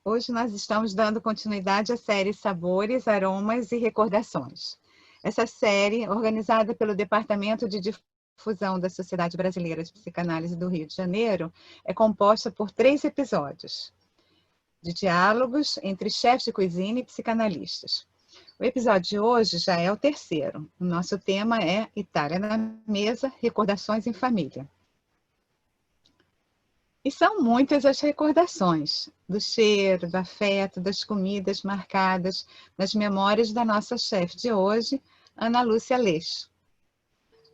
Hoje nós estamos dando continuidade à série Sabores, Aromas e Recordações. Essa série, organizada pelo Departamento de Difusão da Sociedade Brasileira de Psicanálise do Rio de Janeiro, é composta por 3 episódios de diálogos entre chefes de cozinha e psicanalistas. O episódio de hoje já é o 3º. O nosso tema é Itália na Mesa, Recordações em Família. E são muitas as recordações do cheiro, do afeto, das comidas marcadas nas memórias da nossa chefe de hoje, Ana Lúcia Leixo.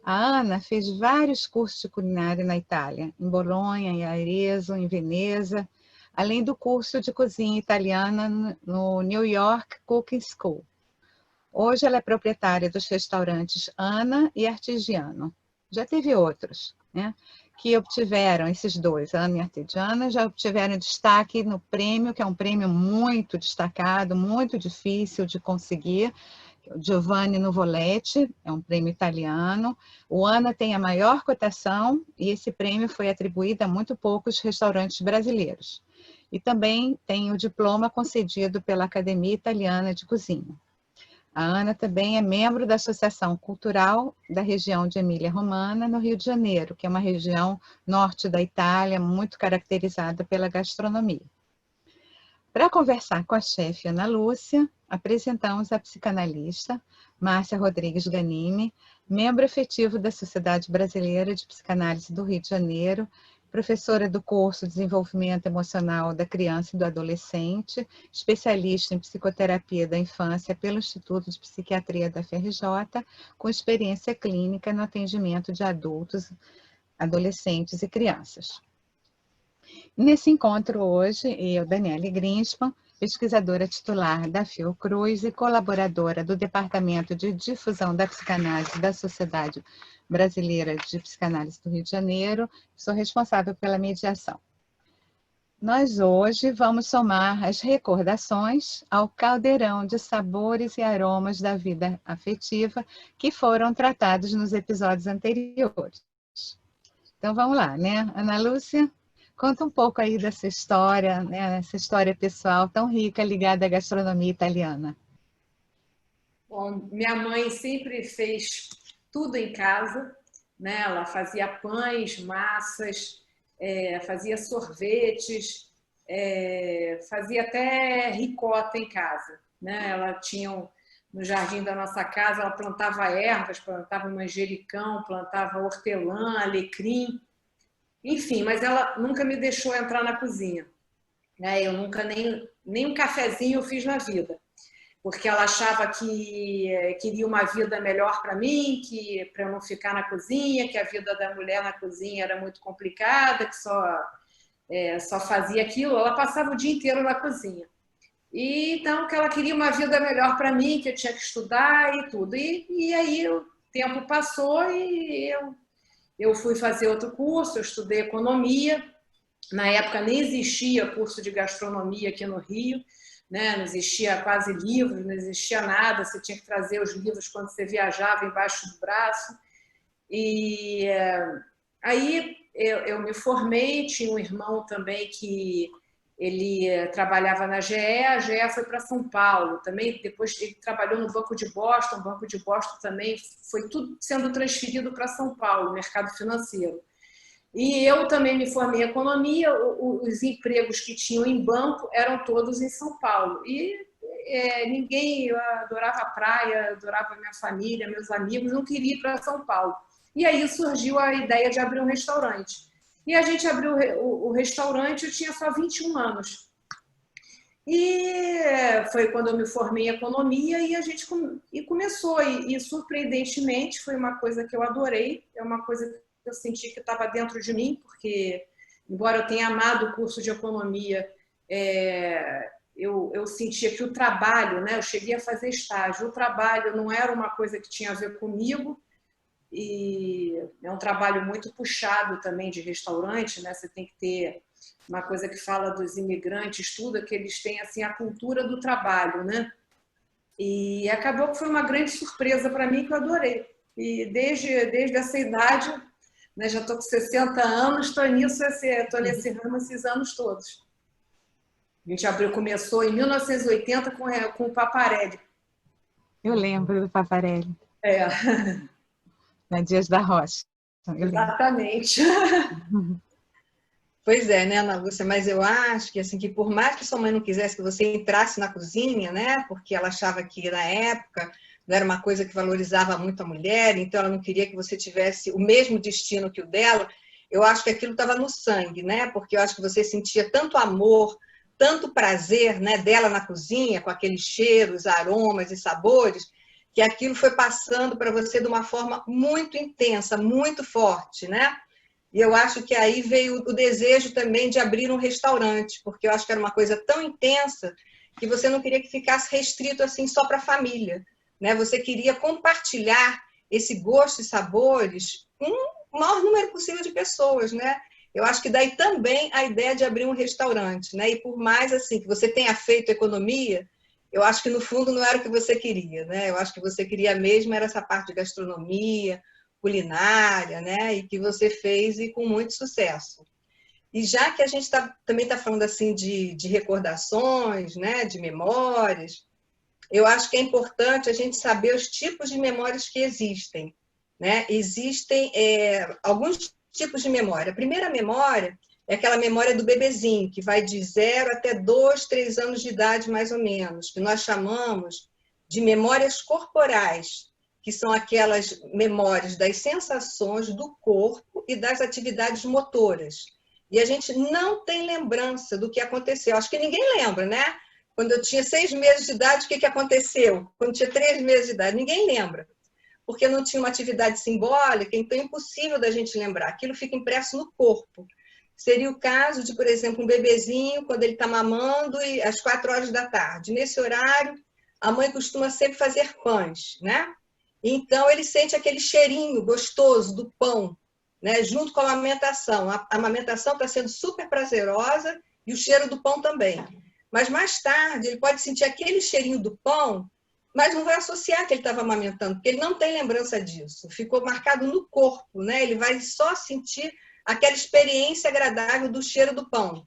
A Ana fez vários cursos de culinária na Itália, em Bolonha, em Arezzo, em Veneza, além do curso de cozinha italiana no New York Cooking School. Hoje ela é proprietária dos restaurantes Ana e Artigiano. Já teve outros, né? Que obtiveram, esses dois, Ana e Artigiano, já obtiveram destaque no prêmio, que é um prêmio muito destacado, muito difícil de conseguir, Giovanni Nuvoletti, é um prêmio italiano. O Ana tem a maior cotação e esse prêmio foi atribuído a muito poucos restaurantes brasileiros. E também tem o diploma concedido pela Academia Italiana de Cozinha. A Ana também é membro da Associação Cultural da região de Emília-Romana, no Rio de Janeiro, que é uma região norte da Itália, muito caracterizada pela gastronomia. Para conversar com a chefe Ana Lúcia, apresentamos a psicanalista Márcia Rodrigues Ganimi, membro efetivo da Sociedade Brasileira de Psicanálise do Rio de Janeiro, professora do curso de Desenvolvimento Emocional da Criança e do Adolescente, especialista em Psicoterapia da Infância pelo Instituto de Psiquiatria da FRJ, com experiência clínica no atendimento de adultos, adolescentes e crianças. Nesse encontro hoje, eu, Daniele Grinspan, pesquisadora titular da Fiocruz e colaboradora do Departamento de Difusão da Psicanálise da Sociedade Brasileira de Psicanálise do Rio de Janeiro, sou responsável pela mediação. Nós hoje vamos somar as recordações ao caldeirão de sabores e aromas da vida afetiva que foram tratados nos episódios anteriores. Então vamos lá, né? Ana Lúcia? Conta um pouco aí dessa história, né, essa história pessoal tão rica ligada à gastronomia italiana. Bom, minha mãe sempre fez tudo em casa, né? Ela fazia pães, massas, fazia sorvetes, fazia até ricota em casa, né? Ela tinha no jardim da nossa casa, ela plantava ervas, plantava manjericão, plantava hortelã, alecrim. Enfim, mas ela nunca me deixou entrar na cozinha. Né? Eu nunca nem um cafezinho eu fiz na vida. Porque ela achava que queria uma vida melhor para mim, que para eu não ficar na cozinha, que a vida da mulher na cozinha era muito complicada, que só fazia aquilo. Ela passava o dia inteiro na cozinha. E então que ela queria uma vida melhor para mim, que eu tinha que estudar e tudo. E aí o tempo passou e eu fui fazer outro curso, eu estudei economia. Na época nem existia curso de gastronomia aqui no Rio, né? Não existia quase livros, não existia nada, você tinha que trazer os livros quando você viajava embaixo do braço. E aí eu me formei, tinha um irmão também que ele trabalhava na GE, a GE foi para São Paulo, também depois ele trabalhou no Banco de Boston, o Banco de Boston também foi tudo sendo transferido para São Paulo, mercado financeiro. E eu também me formei em economia, os empregos que tinham em banco eram todos em São Paulo. E eu adorava a praia, adorava minha família, meus amigos, não queria ir para São Paulo. E aí surgiu a ideia de abrir um restaurante. E a gente abriu o restaurante, eu tinha só 21 anos. E foi quando eu me formei em economia e a gente começou. E surpreendentemente foi uma coisa que eu adorei, é uma coisa que eu senti que estava dentro de mim, porque, embora eu tenha amado o curso de economia, eu sentia que o trabalho, né, eu cheguei a fazer estágio, o trabalho não era uma coisa que tinha a ver comigo, e é um trabalho muito puxado também de restaurante, né? Você tem que ter uma coisa que fala dos imigrantes, tudo, que eles têm assim, a cultura do trabalho, né? E acabou que foi uma grande surpresa para mim, que eu adorei. E desde essa idade, né, já estou com 60 anos, estou nesse ramo esses anos todos. A gente abriu, começou em 1980 com o Paparelli. Eu lembro do Paparelli, É, na Dias da Roça. Eu lembro. exatamente. Pois é, né, Ana Lúcia? Mas eu acho que, assim, que por mais que sua mãe não quisesse que você entrasse na cozinha, né, porque ela achava que, na época, não era uma coisa que valorizava muito a mulher, então ela não queria que você tivesse o mesmo destino que o dela, eu acho que aquilo estava no sangue, né? Porque eu acho que você sentia tanto amor, tanto prazer, né, dela na cozinha, com aqueles cheiros, aromas e sabores, que aquilo foi passando para você de uma forma muito intensa, muito forte, né? E eu acho que aí veio o desejo também de abrir um restaurante, porque eu acho que era uma coisa tão intensa que você não queria que ficasse restrito assim só para a família, né? Você queria compartilhar esse gosto e sabores com o maior número possível de pessoas, né? Eu acho que daí também a ideia de abrir um restaurante, né? E por mais assim que você tenha feito economia, eu acho que no fundo não era o que você queria, né? Eu acho que você queria mesmo era essa parte de gastronomia, culinária, né? E que você fez e com muito sucesso. E já que a gente também está falando assim de recordações, né? De memórias, eu acho que é importante a gente saber os tipos de memórias que existem, né? Existem alguns tipos de memória. A primeira memória é aquela memória do bebezinho, que vai de 0 até 2, 3 anos de idade, mais ou menos, que nós chamamos de memórias corporais, que são aquelas memórias das sensações do corpo e das atividades motoras. E a gente não tem lembrança do que aconteceu. Acho que ninguém lembra, né? Quando eu tinha 6 meses de idade, o que aconteceu? Quando eu tinha 3 meses de idade, ninguém lembra. Porque não tinha uma atividade simbólica, então é impossível da gente lembrar. Aquilo fica impresso no corpo. Seria o caso de, por exemplo, um bebezinho, quando ele está mamando, e às 4 horas da tarde. Nesse horário, a mãe costuma sempre fazer pães, né? Então, ele sente aquele cheirinho gostoso do pão, né? Junto com a amamentação. A amamentação está sendo super prazerosa e o cheiro do pão também. Mas mais tarde, ele pode sentir aquele cheirinho do pão, mas não vai associar que ele estava amamentando, porque ele não tem lembrança disso. Ficou marcado no corpo, né? Ele vai só sentir aquela experiência agradável do cheiro do pão.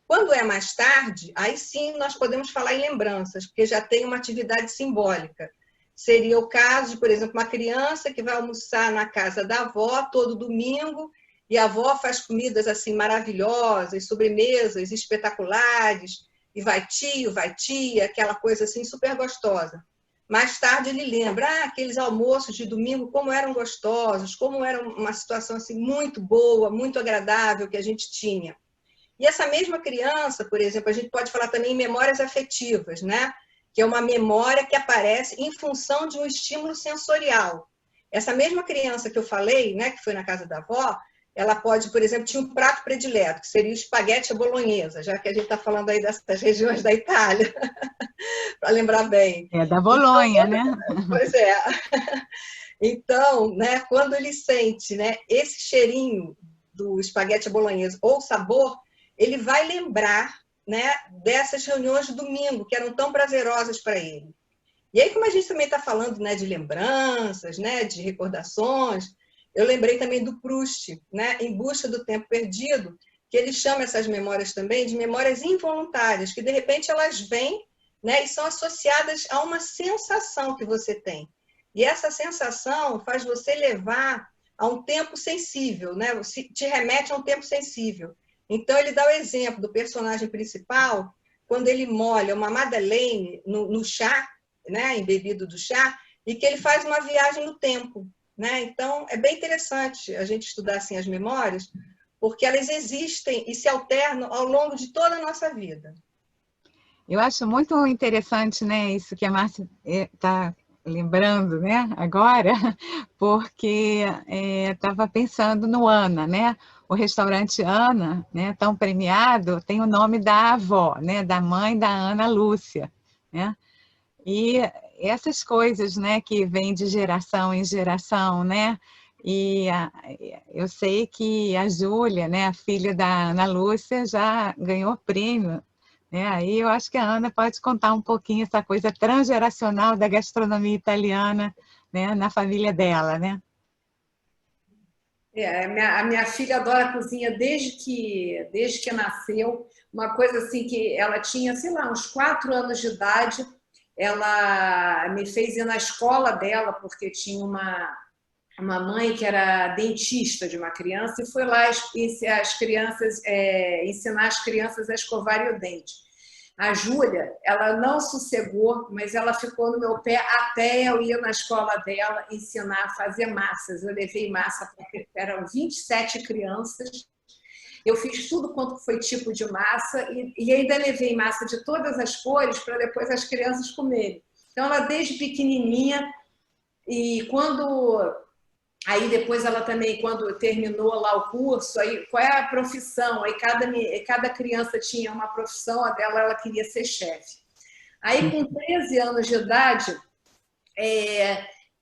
Quando é mais tarde, aí sim nós podemos falar em lembranças, porque já tem uma atividade simbólica. Seria o caso de, por exemplo, uma criança que vai almoçar na casa da avó todo domingo e a avó faz comidas assim maravilhosas, sobremesas espetaculares, e vai tio, vai tia, aquela coisa assim super gostosa. Mais tarde ele lembra, aqueles almoços de domingo, como eram gostosos, como era uma situação assim muito boa, muito agradável que a gente tinha. E essa mesma criança, por exemplo, a gente pode falar também em memórias afetivas, né? Que é uma memória que aparece em função de um estímulo sensorial. Essa mesma criança que eu falei, né, que foi na casa da avó, ela pode, por exemplo, tinha um prato predileto, que seria o espaguete à bolonhesa, já que a gente está falando aí dessas regiões da Itália, para lembrar bem. É da Bolonha, então, né? Pois é. Então, né, quando ele sente, né, esse cheirinho do espaguete à bolonhesa ou sabor, ele vai lembrar, né, dessas reuniões de domingo, que eram tão prazerosas para ele. E aí, como a gente também está falando, né, de lembranças, né, de recordações, eu lembrei também do Proust, né, Em Busca do Tempo Perdido, que ele chama essas memórias também de memórias involuntárias, que de repente elas vêm, né, e são associadas a uma sensação que você tem. E essa sensação faz você levar a um tempo sensível, né, te remete a um tempo sensível. Então, ele dá o exemplo do personagem principal, quando ele molha uma madeleine no chá, né, embebido do chá, e que ele faz uma viagem no tempo, né? Então, é bem interessante a gente estudar assim as memórias, porque elas existem e se alternam ao longo de toda a nossa vida. Eu acho muito interessante, né, isso que a Márcia está lembrando, né, agora, porque estava pensando no Ana, né? O restaurante Ana, né, tão premiado, tem o nome da avó, né, da mãe da Ana Lúcia, né? E essas coisas, né, que vêm de geração em geração, né? E eu sei que a Júlia, né, a filha da Ana Lúcia, já ganhou prêmio, né? Aí eu acho que a Ana pode contar um pouquinho essa coisa transgeracional da gastronomia italiana, né, na família dela, né? A minha filha adora cozinha desde que nasceu. Uma coisa assim que ela tinha, sei lá, uns 4 anos de idade, ela me fez ir na escola dela, porque tinha uma mãe que era dentista de uma criança e foi lá ensinar as crianças a escovarem o dente. A Júlia, ela não sossegou, mas ela ficou no meu pé até eu ir na escola dela ensinar a fazer massas. Eu levei massa porque eram 27 crianças. Eu fiz tudo quanto foi tipo de massa e ainda levei massa de todas as cores para depois as crianças comerem. Então, ela desde pequenininha e Aí depois ela também, quando terminou lá o curso, aí qual é a profissão? Aí cada criança tinha uma profissão, a dela ela queria ser chefe. Aí com 13 anos de idade,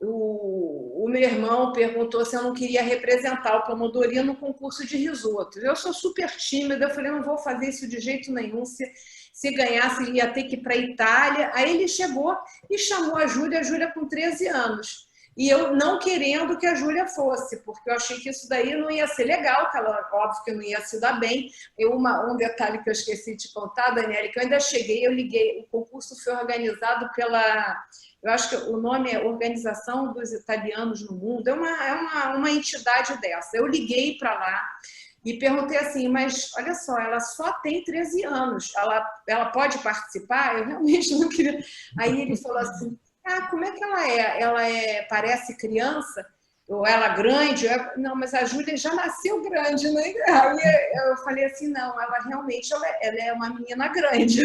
o meu irmão perguntou se eu não queria representar o Pomodori no concurso de risoto. Eu sou super tímida, eu falei, não vou fazer isso de jeito nenhum, se ganhasse ele ia ter que ir para a Itália. Aí ele chegou e chamou a Júlia com 13 anos. E eu não querendo que a Júlia fosse, porque eu achei que isso daí não ia ser legal, que ela, óbvio que não ia se dar bem. Um detalhe que eu esqueci de contar, Daniela, que eu ainda cheguei, eu liguei, o concurso foi organizado eu acho que o nome é Organização dos Italianos no Mundo, é uma entidade dessa. Eu liguei para lá e perguntei assim, mas olha só, ela só tem 13 anos, ela pode participar? Eu realmente não queria. Aí ele falou assim, como é que ela é? Parece criança? Ou ela grande? Não, mas a Júlia já nasceu grande, né? Aí eu falei assim, não, ela realmente ela é uma menina grande.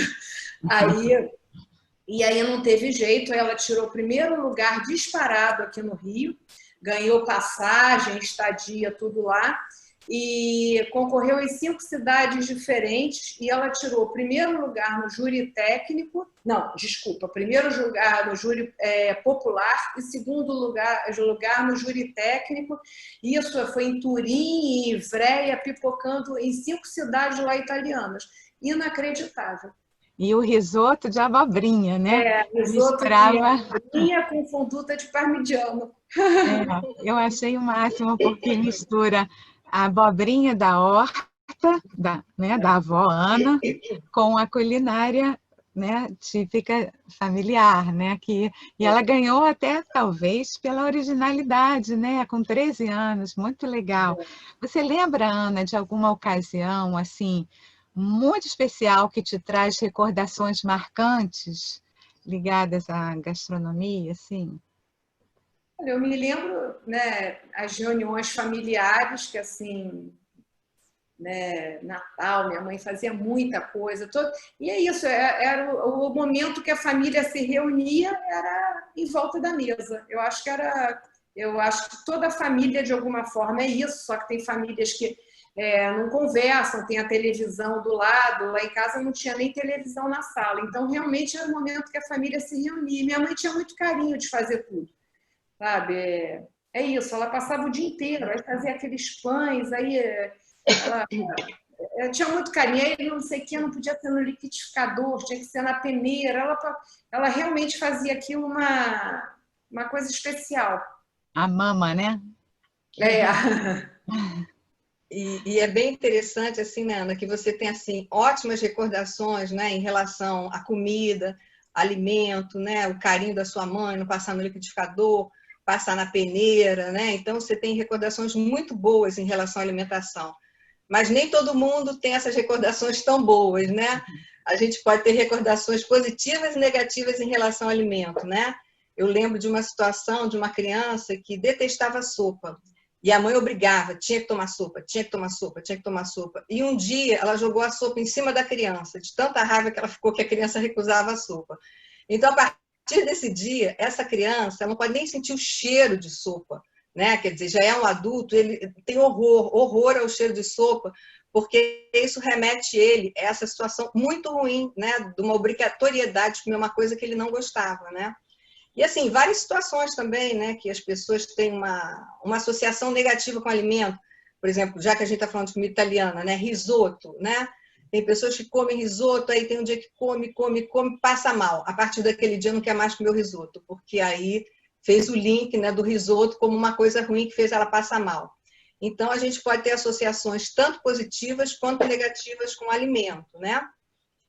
E aí não teve jeito, ela tirou o primeiro lugar disparado aqui no Rio, ganhou passagem, estadia, tudo lá, e concorreu em 5 cidades diferentes, e ela tirou o primeiro lugar no júri técnico, primeiro lugar no júri popular e segundo lugar no júri técnico. Isso foi em Turim, em Ivrea, pipocando em 5 cidades lá italianas. Inacreditável. E o risoto de abobrinha, né? Risoto de abobrinha com fonduta de parmigiano. Eu achei o máximo, porque mistura a abobrinha da horta, da avó Ana, com a culinária, né, típica familiar, né? E ela ganhou até, talvez, pela originalidade, né? Com 13 anos, muito legal. Você lembra, Ana, de alguma ocasião, assim, muito especial que te traz recordações marcantes ligadas à gastronomia, assim? Eu me lembro, né, as reuniões familiares, que assim, né, Natal, minha mãe fazia muita coisa, e é isso, era o momento que a família se reunia, era em volta da mesa. Eu acho que toda família, de alguma forma, é isso, só que tem famílias que não conversam, tem a televisão do lado, lá em casa não tinha nem televisão na sala, então realmente era o momento que a família se reunia. Minha mãe tinha muito carinho de fazer tudo, sabe? É isso, ela passava o dia inteiro, aí fazia aqueles pães, aí ela tinha muito carinho, aí não sei o que, não podia ser no liquidificador, tinha que ser na peneira, ela realmente fazia aqui uma coisa especial. A mama, né? E é bem interessante, assim, né, Ana, que você tem, assim, ótimas recordações, né, em relação à comida, alimento, né, o carinho da sua mãe, não passar no liquidificador, passar na peneira, né, então você tem recordações muito boas em relação à alimentação. Mas nem todo mundo tem essas recordações tão boas, né? A gente pode ter recordações positivas e negativas em relação ao alimento, né? Eu lembro de uma situação de uma criança que detestava sopa. E a mãe obrigava, tinha que tomar sopa, tinha que tomar sopa, tinha que tomar sopa. E um dia ela jogou a sopa em cima da criança, de tanta raiva que ela ficou que a criança recusava a sopa. Então, a partir desse dia, essa criança ela não pode nem sentir o cheiro de sopa, né? Quer dizer, já é um adulto, ele tem horror ao cheiro de sopa, porque isso remete ele a essa situação muito ruim, né? De uma obrigatoriedade de comer uma coisa que ele não gostava, né? E, assim, várias situações também, né, que as pessoas têm uma associação negativa com o alimento. Por exemplo, já que a gente está falando de comida italiana, né, risoto, né? Tem pessoas que comem risoto, aí tem um dia que come, passa mal. A partir daquele dia não quer mais comer o risoto, porque aí fez o link, né, do risoto como uma coisa ruim que fez ela passar mal. Então, a gente pode ter associações tanto positivas quanto negativas com o alimento, né?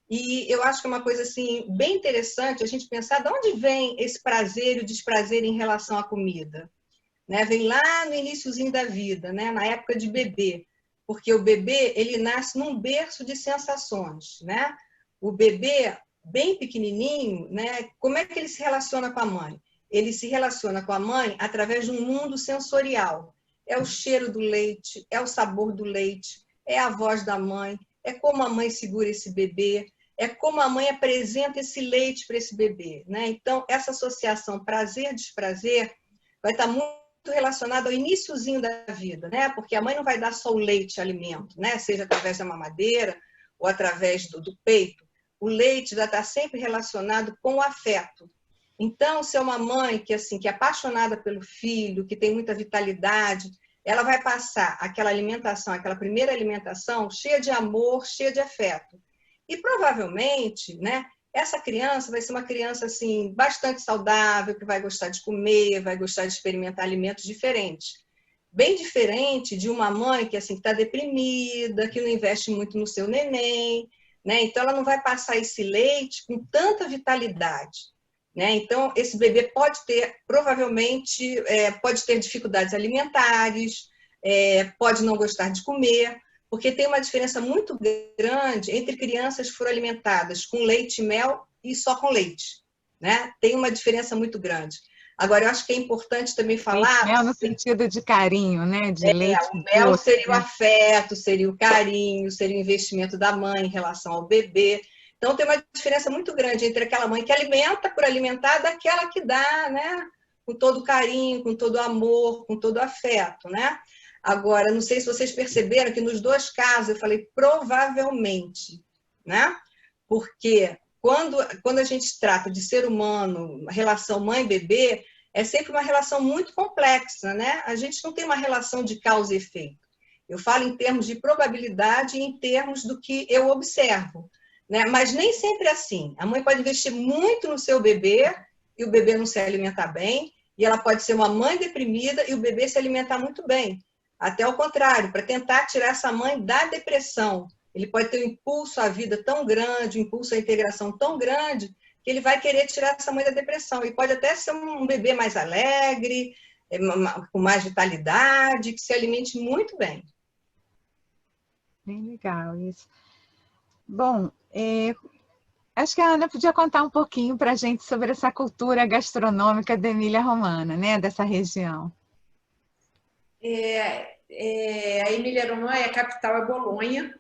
E eu acho que é uma coisa assim, bem interessante a gente pensar de onde vem esse prazer e o desprazer em relação à comida. Né? Vem lá no iniciozinho da vida, né? Na época de bebê. Porque o bebê, ele nasce num berço de sensações. Né? O bebê, bem pequenininho, né? Como é que ele se relaciona com a mãe? Ele se relaciona com a mãe através de um mundo sensorial. É o cheiro do leite, é o sabor do leite, é a voz da mãe, é como a mãe segura esse bebê, é como a mãe apresenta esse leite para esse bebê. Né? Então, essa associação prazer-desprazer vai estar muito relacionada ao iniciozinho da vida, né? Porque a mãe não vai dar só o leite, alimento, né? Seja através da mamadeira ou através do peito. O leite vai estar sempre relacionado com o afeto. Então, se é uma mãe que, assim, que é apaixonada pelo filho, que tem muita vitalidade, ela vai passar aquela alimentação, aquela primeira alimentação cheia de amor, cheia de afeto. E provavelmente, né, essa criança vai ser uma criança assim, bastante saudável, que vai gostar de comer, vai gostar de experimentar alimentos diferentes. Bem diferente de uma mãe que assim está deprimida, que não investe muito no seu neném, né? Então ela não vai passar esse leite com tanta vitalidade. Né? Então, esse bebê pode ter, provavelmente, pode ter dificuldades alimentares, pode não gostar de comer, porque tem uma diferença muito grande entre crianças que foram alimentadas com leite e mel e só com leite. Né? Tem uma diferença muito grande. Agora, eu acho que é importante também falar... Leite mel no sentido de carinho, né? De leite o mel doce, seria o né? afeto, seria o carinho, seria o investimento da mãe em relação ao bebê. Então, tem uma diferença muito grande entre aquela mãe que alimenta por alimentar daquela que dá, né? Com todo carinho, com todo amor, com todo afeto, né? Agora, não sei se vocês perceberam que nos dois casos eu falei provavelmente, né? Porque quando a gente trata de ser humano, relação mãe-bebê, é sempre uma relação muito complexa, né? A gente não tem uma relação de causa e efeito. Eu falo em termos de probabilidade e em termos do que eu observo. Né? Mas nem sempre é assim. A mãe pode investir muito no seu bebê e o bebê não se alimentar bem, e ela pode ser uma mãe deprimida e o bebê se alimentar muito bem. Até o contrário, para tentar tirar essa mãe da depressão. Ele pode ter um impulso à vida tão grande, um impulso à integração tão grande, que ele vai querer tirar essa mãe da depressão. E pode até ser um bebê mais alegre, com mais vitalidade, que se alimente muito bem. Bem legal isso. Bom, acho que a Ana podia contar um pouquinho para a gente sobre essa cultura gastronômica da Emília-Romana, né? Dessa região. A Emília-Romana, a capital é Bolonha,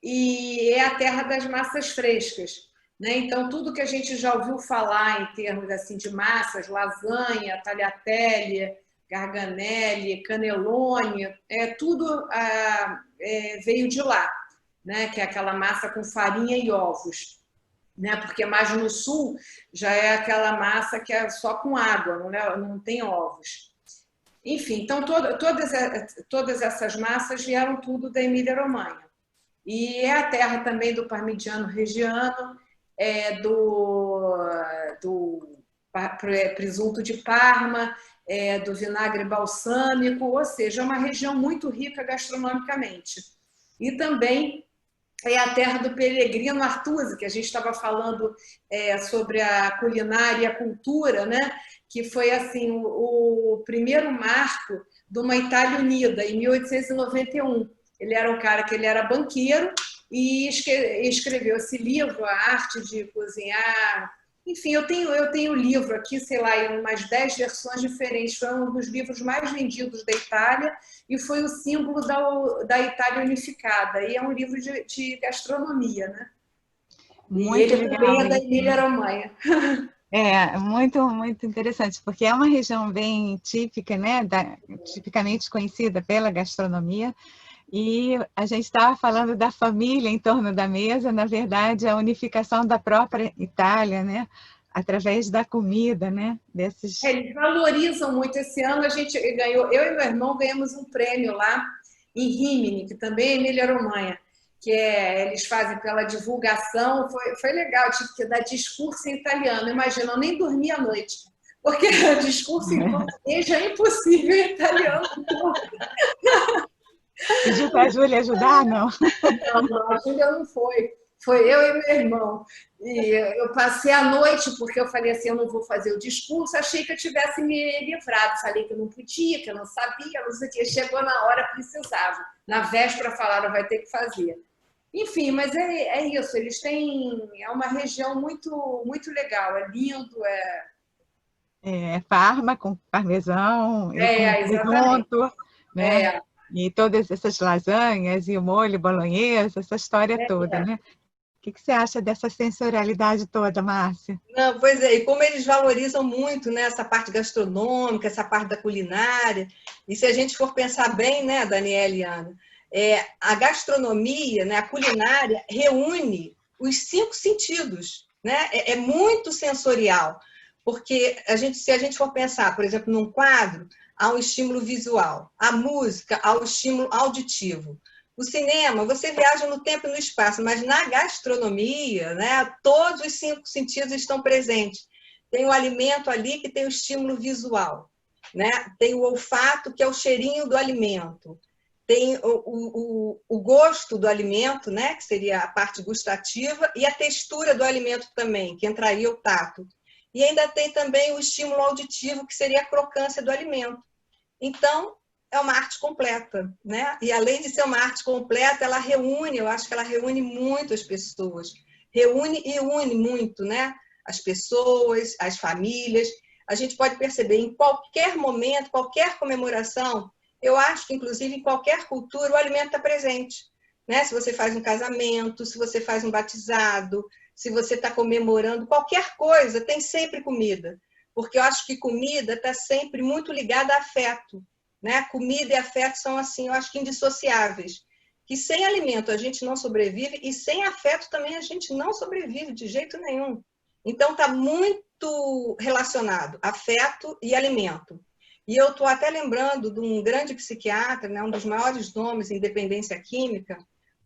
e é a terra das massas frescas. Né? Então, tudo que a gente já ouviu falar em termos assim, de massas, lasanha, tagliatelle, garganelle, cannelloni, tudo veio de lá, né? Que é aquela massa com farinha e ovos. Né? Porque mais no sul já é aquela massa que é só com água, não tem ovos. Enfim, então todas essas massas vieram tudo da Emília-Romagna. E é a terra também do parmigiano reggiano, do presunto de Parma, do vinagre balsâmico, ou seja, é uma região muito rica gastronomicamente. E também é a terra do Pellegrino Artusi, que a gente estava falando sobre a culinária e a cultura, né? Que foi assim o primeiro marco de uma Itália unida, em 1891. Ele era um cara que ele era banqueiro e escreveu esse livro, A Arte de Cozinhar. Enfim, eu tenho o livro aqui, sei lá, em umas 10 versões diferentes. Foi um dos livros mais vendidos da Itália e foi o símbolo da Itália unificada. E é um livro de gastronomia, né? Muito e ele legal, também é da Emília-Romagna. Muito, muito interessante, porque é uma região bem típica, né? Tipicamente conhecida pela gastronomia. E a gente estava falando da família em torno da mesa, na verdade, a unificação da própria Itália, né? Através da comida, né? Eles valorizam muito. Esse ano a gente ganhou, eu e meu irmão ganhamos um prêmio lá em Rimini, que também é Emília-Romagna, que eles fazem pela divulgação. Foi legal, tive que dar discurso em italiano. Imagina, eu nem dormi à noite, porque discurso em português já é impossível, em italiano. Pediu para a Júlia ajudar? Não. Não, a Júlia não foi. Foi eu e meu irmão. E eu passei a noite, porque eu falei assim, eu não vou fazer o discurso, achei que eu tivesse me livrado. Falei que eu não podia, que eu não sabia, não sei o quê. Chegou na hora, precisava. Na véspera falaram, vai ter que fazer. Enfim, mas é isso. Eles têm... É uma região muito, muito legal. É lindo, É Parma com parmesão e com exatamente. presunto, né? E todas essas lasanhas e o molho bolonhesa, essa história toda, né? O que você acha dessa sensorialidade toda, Márcia? Não, pois é, e como eles valorizam muito, né, essa parte gastronômica, essa parte da culinária, e se a gente for pensar bem, né, Daniela e Ana, a gastronomia, né, a culinária reúne os 5 sentidos, né? É muito sensorial, porque se a gente for pensar, por exemplo, num quadro, há um estímulo visual, a música há um estímulo auditivo. O cinema, você viaja no tempo e no espaço, mas na gastronomia, né, todos os 5 sentidos estão presentes. Tem o alimento ali que tem o estímulo visual, né? Tem o olfato, que é o cheirinho do alimento. Tem o gosto do alimento, né, que seria a parte gustativa, e a textura do alimento também, que entraria o tato. E ainda tem também o estímulo auditivo, que seria a crocância do alimento. Então, é uma arte completa, né? E além de ser uma arte completa, ela reúne, eu acho que ela reúne muito as pessoas, reúne e une muito, né? As pessoas, as famílias. A gente pode perceber em qualquer momento, qualquer comemoração, eu acho que inclusive em qualquer cultura o alimento está presente, né? Se você faz um casamento, se você faz um batizado, se você está comemorando qualquer coisa, tem sempre comida, porque eu acho que comida está sempre muito ligada a afeto. Né? Comida e afeto são, assim, eu acho que indissociáveis. Que sem alimento a gente não sobrevive e sem afeto também a gente não sobrevive de jeito nenhum. Então, está muito relacionado afeto e alimento. E eu estou até lembrando de um grande psiquiatra, né, um dos maiores nomes em dependência química,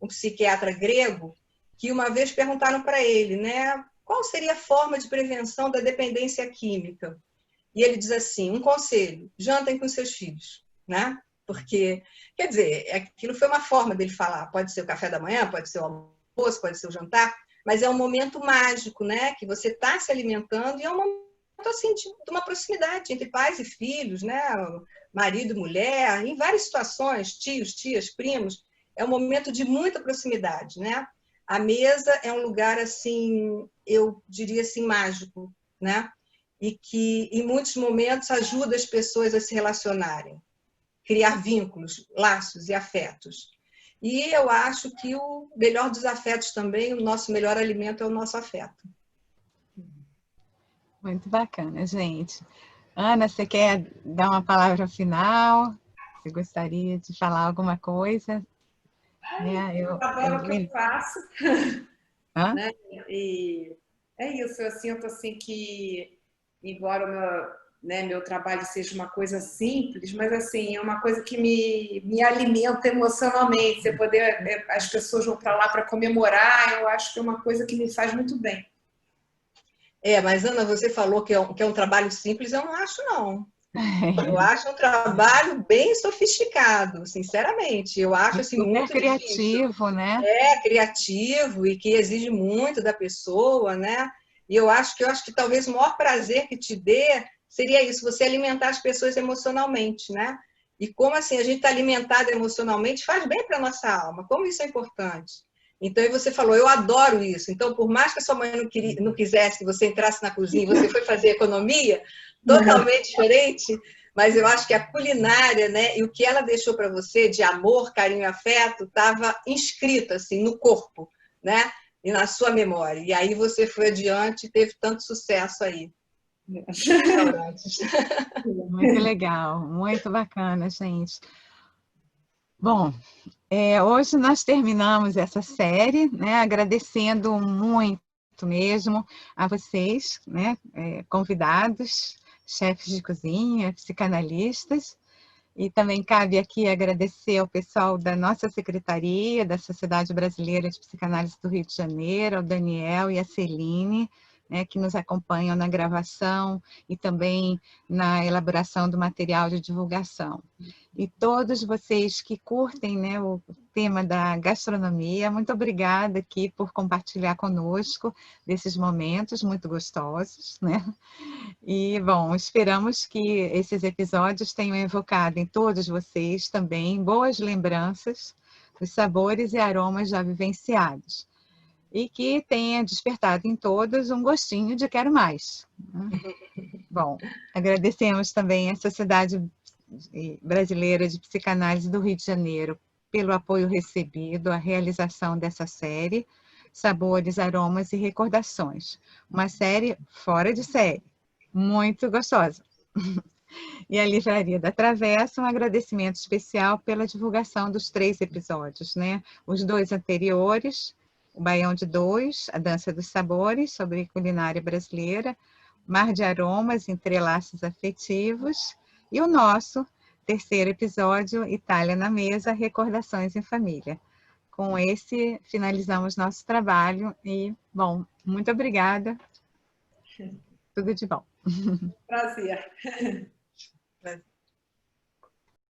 um psiquiatra grego, que uma vez perguntaram para ele, né, qual seria a forma de prevenção da dependência química? E ele diz assim, um conselho, jantem com seus filhos, né? Porque, quer dizer, aquilo foi uma forma dele falar, pode ser o café da manhã, pode ser o almoço, pode ser o jantar, mas é um momento mágico, né? Que você está se alimentando e é um momento, assim, de uma proximidade entre pais e filhos, né? Marido e mulher, em várias situações, tios, tias, primos, é um momento de muita proximidade, né? A mesa é um lugar, assim, eu diria assim, mágico, né? E que, em muitos momentos, ajuda as pessoas a se relacionarem, criar vínculos, laços e afetos. E eu acho que o melhor dos afetos também, o nosso melhor alimento é o nosso afeto. Muito bacana, gente. Ana, você quer dar uma palavra final? Você gostaria de falar alguma coisa? Eu adoro o que eu faço. Né? E é isso, eu sinto assim que, embora o meu trabalho seja uma coisa simples, mas assim, é uma coisa que me alimenta emocionalmente. Você poder, as pessoas vão para lá para comemorar, eu acho que é uma coisa que me faz muito bem. Mas Ana, você falou que é um trabalho simples, eu não acho, não. Eu acho um trabalho bem sofisticado, sinceramente. Eu acho assim, muito criativo, difícil. Né? Criativo e que exige muito da pessoa, né? E eu acho que talvez o maior prazer que te dê seria isso, você alimentar as pessoas emocionalmente, né? E como assim a gente está alimentado emocionalmente faz bem para a nossa alma, como isso é importante. Então, e você falou, eu adoro isso. Então, por mais que a sua mãe não quisesse que você entrasse na cozinha, você foi fazer economia, totalmente diferente, mas eu acho que a culinária, né, e o que ela deixou para você de amor, carinho e afeto, estava inscrito assim no corpo, né, e na sua memória. E aí você foi adiante e teve tanto sucesso aí. Muito legal, muito bacana, gente. Bom, hoje nós terminamos essa série, né, agradecendo muito mesmo a vocês, né, convidados, chefes de cozinha, psicanalistas, e também cabe aqui agradecer ao pessoal da nossa secretaria, da Sociedade Brasileira de Psicanálise do Rio de Janeiro, ao Daniel e a Celine, né, que nos acompanham na gravação e também na elaboração do material de divulgação. E todos vocês que curtem, né, o tema da gastronomia, muito obrigada aqui por compartilhar conosco desses momentos muito gostosos, né? E, bom, esperamos que esses episódios tenham evocado em todos vocês também boas lembranças dos sabores e aromas já vivenciados. E que tenha despertado em todos um gostinho de quero mais. Bom, agradecemos também à Sociedade Brasileira de Psicanálise do Rio de Janeiro pelo apoio recebido à realização dessa série, Sabores, Aromas e Recordações. Uma série fora de série, muito gostosa. E a Livraria da Travessa, um agradecimento especial pela divulgação dos 3 episódios, né? Os 2 anteriores, o Baião de Dois, a Dança dos Sabores, sobre culinária brasileira, Mar de Aromas, Entrelaços Afetivos, e o nosso 3º episódio, Itália na Mesa, Recordações em Família. Com esse, finalizamos nosso trabalho e, bom, muito obrigada. Tudo de bom. Prazer. Prazer.